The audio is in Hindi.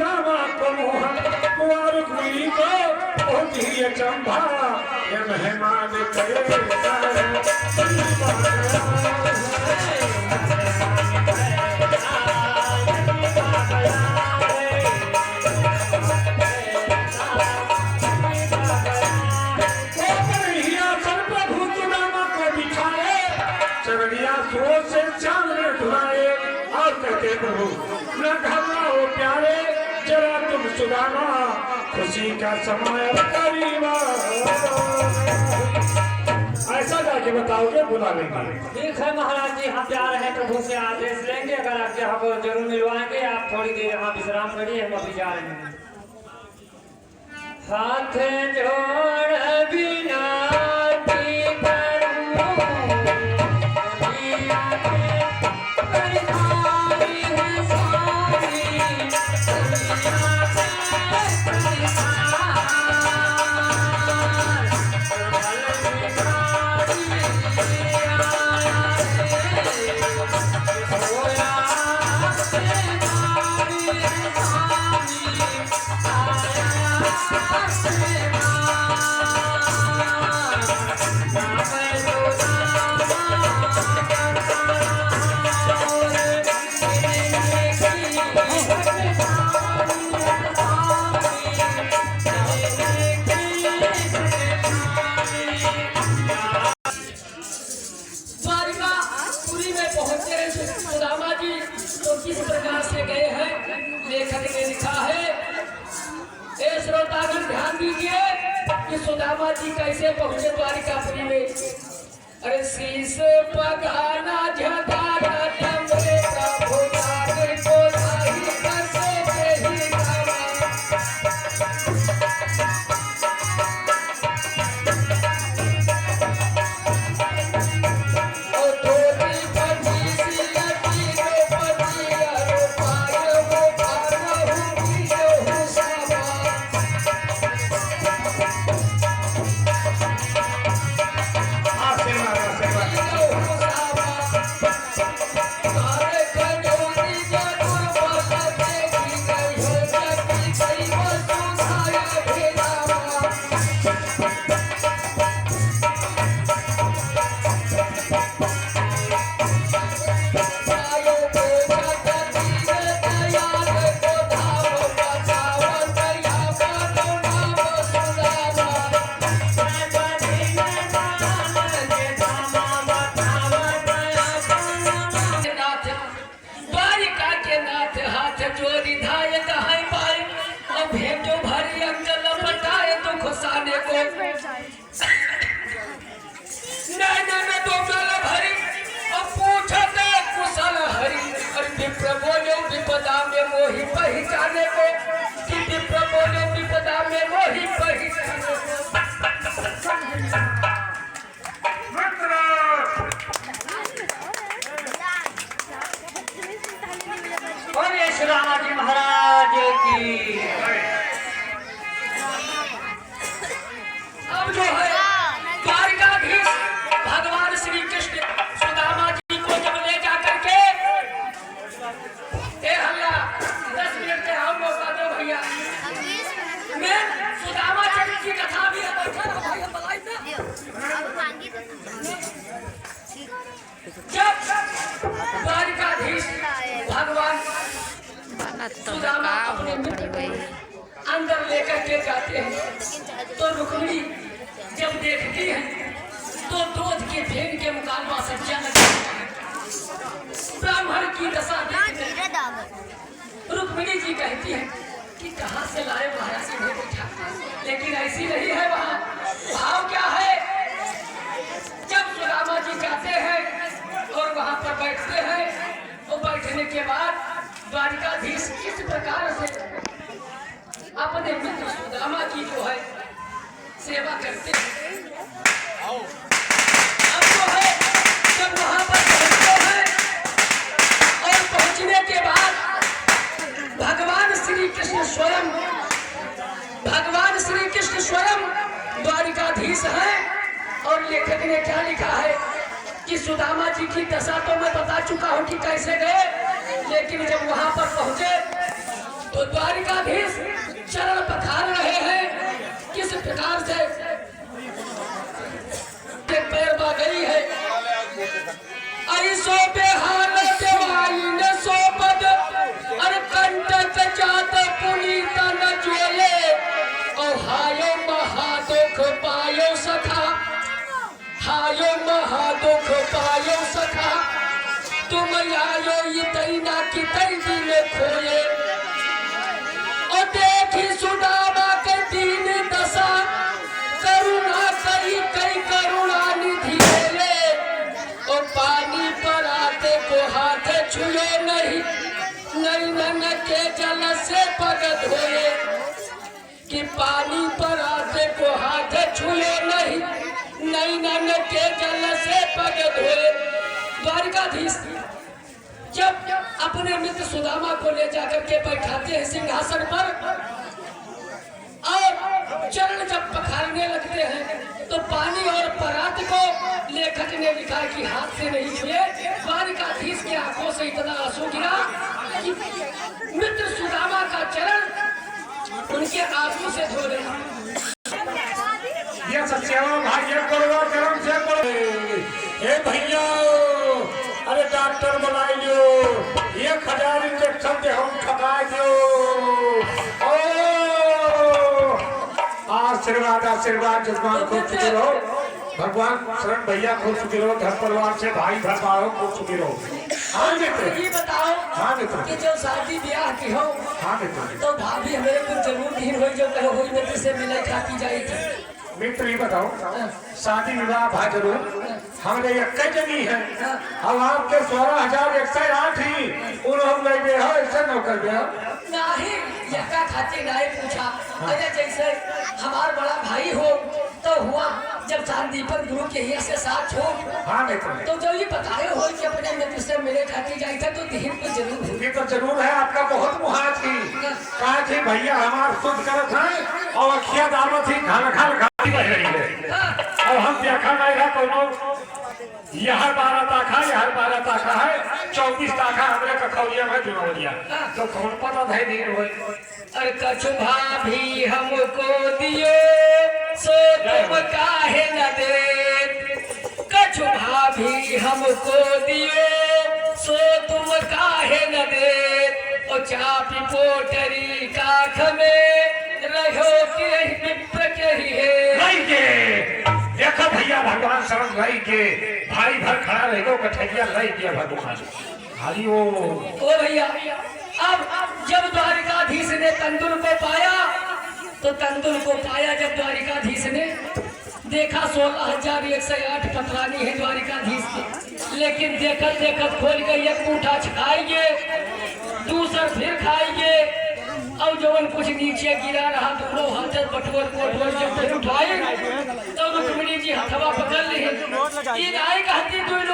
सुदामा को मोहन कुंवर कुली को होती है चंभा ये मेहमान करे से चांद ढुराए और कहते प्रभु न घबराओ प्यारे जरा तुम सुदामा खुशी का समय करीब ऐसा जाके बताओगे बुला लेंगे। ठीक है महाराज जी, हम जा रहे हैं प्रभु से आदेश लेंगे, अगर आप हमको जरूर मिलवाएंगे। आप थोड़ी देर यहाँ विश्राम करिए, हम अभी जा रहे हैं। हाथ जोड़ बिना किस प्रकार से गए हैं लेखक ने लिखा है। ए श्रोतागण ध्यान दीजिए कि सुदामा जी कैसे पहुंचे द्वारिकापुरी में। अरे शीश पगाना झदारा तमरे का भोतारे को लाही कैसे देही गावा विपदा में मोही पहचाने को कि विप्र बोले विपदा में मोही पहचाने को। और ये श्री राम जी महाराज की अब जो है द्वारिकाधीश भगवान श्री कृष्ण सुदामा जी को जब ले जा करके 10 मिनट के हम मौका दो भैया। मैं सुदामा चरित्र की कथा भी बैठा रहा भाई बताई जब द्वारिकाधीश भगवान सुदामा अपने मित्र को अंदर लेकर के जाते हैं तो रुक्मिणी जब देखती है तो दूध के भेद के मुकाबला से ब्राह्मण की दशा रुक्मिणी जी कहती है कि कहाँ से लाए महाराज से बैठा, लेकिन ऐसी नहीं है। वहाँ भाव क्या है, जब सुदामा जी जाते हैं और वहाँ पर बैठते हैं और बैठने के बाद द्वारिकाधीश किस प्रकार से अपने मित्र सुदामा की जो है सेवा करते हैं। अब जो है जब वहाँ पर पहुँचते हैं और पहुँचने के बाद भगवान श्री कृष्ण स्वयं द्वारिकाधीश हैं। और लेखक ने क्या लिखा है कि सुदामा जी की दशा तो मैं बता चुका हूँ कि कैसे गए, लेकिन जब वहाँ पर पहुँचे तो द्वारिकाधीश चरण पखार रहे हैं किस प्रकार से पैर बा गई है। ऐसो बेहाल देवाई न सो पद अरे कंटक जात पुनीत न जोये ओ हायो महादुख पायो सखा हायो महादुख पायो सखा तुम आयो इतई ना कितई दिन खोए और देखी सुदामा के दीन दशा करुणा कई कई करुणा निधि ले और पानी पर आते को हाथ छुए नहीं नैनन के जल से पग धोए कि पानी पर आते को हाथ छुए नहीं नैनन के जल से पग धोए। द्वारिकाधीश जब अपने मित्र सुदामा को ले जाकर के बैठाते हैं सिंहासन पर और चरण जब पखारने लगते हैं तो पानी और परात को लेखक ने लिखा कि हाथ से नहीं छुए। द्वारिकाधीश की आंखों से इतना आंसू गिरा कि मित्र सुदामा का चरण उनके आंसू से धो रहे। ये सत्यावा भाग्य करो कर्म से करो। हे भैया अरे डॉक्टर बुलाई लो 1000 इंजेक्शन दे हम ठका दो। ओ आशीर्वाद आशीर्वाद जजमान को चुके रहो भगवान शरण भैया को चुके रहो घर परिवार से भाई भरपाओ को चुके रहो। हाँ मित्र ये बताओ हाँ मित्र कि जब शादी ब्याह की हो हाँ मित्र तो भाभी हमें कुछ जरूर दिन हो जो कहो हुई मित्र से मिले खाती जाएगी। मित्र ये बताओ शादी विवाह भा जरूर हमने एक जगह है अब आपके 16,108 ही उन्होंने लगे हो ऐसा नौकर गया नहीं यका खाते नहीं पूछा। अरे जैसे हमार बड़ा भाई हो तो हुआ जब शांतिदीपक गुरु के यहाँ से साथ हो हाँ मित्र तो जब ये बताए हो कि अपने मित्र से मिले खाती जाए था तो दिन को जरूर ये तो जरूर है आपका बहुत मुहार थी कहा थी भैया हमार शुद्ध करत है और अखिया दालो थी खाना खाली बह रही है और हम देखा नहीं रहा कोनो यह 12 ताखा यह 12 ताखा है 24 ताखा हमरे कखौलिया में जुड़ौलिया तो कौन पता था दिन होए। अरे कछु भाभी हमको दियो सो तुम काहे न दे कछु भाभी हमको दियो सो तुम काहे न दे ओ चापी पोटरी काख में रहो के विप्र के ही है देखो भैया भगवान शरण रही के भाई भर खड़ा रहेगा कठैया रही के भगवान हरि ओ भैया अब जब द्वारिकाधीश ने तंदुर को पाया तो तंदुर को पाया जब द्वारिकाधीश ने देखा 16,108 पतरानी है द्वारिकाधीश की लेकिन देखत देखत खोल के एक मुठा खाएंगे दूसरा फिर खाएंगे और जवन कुछ नीचे गिरा रहा दोनों हाथ बटोर जब फिर उठाए तो रुक्मिणी जी हथवा पकड़ ली।